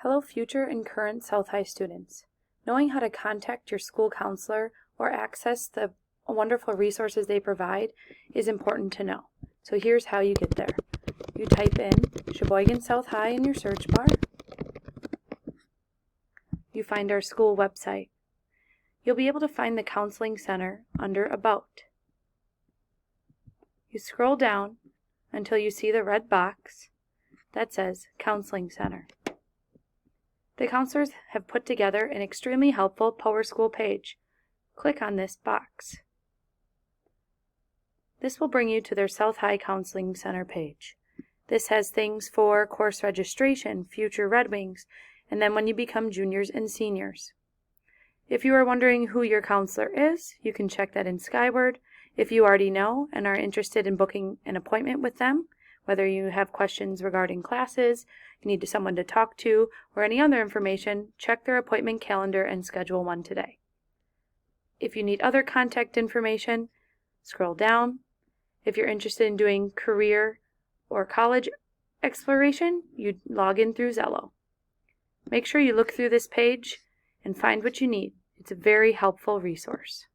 Hello future and current South High students. Knowing how to contact your school counselor or access the wonderful resources they provide is important to know. So here's how you get there. You type in Sheboygan South High in your search bar. You find our school website. You'll be able to find the Counseling Center under About. You scroll down until you see the red box that says Counseling Center. The counselors have put together an extremely helpful PowerSchool page. Click on this box. This will bring you to their South High Counseling Center page. This has things for course registration, future Red Wings, and then when you become juniors and seniors. If you are wondering who your counselor is, you can check that in Skyward. If you already know and are interested in booking an appointment with them, whether you have questions regarding classes, you need someone to talk to, or any other information, check their appointment calendar and schedule one today. If you need other contact information, scroll down. If you're interested in doing career or college exploration, you log in through Zello. Make sure you look through this page and find what you need. It's a very helpful resource.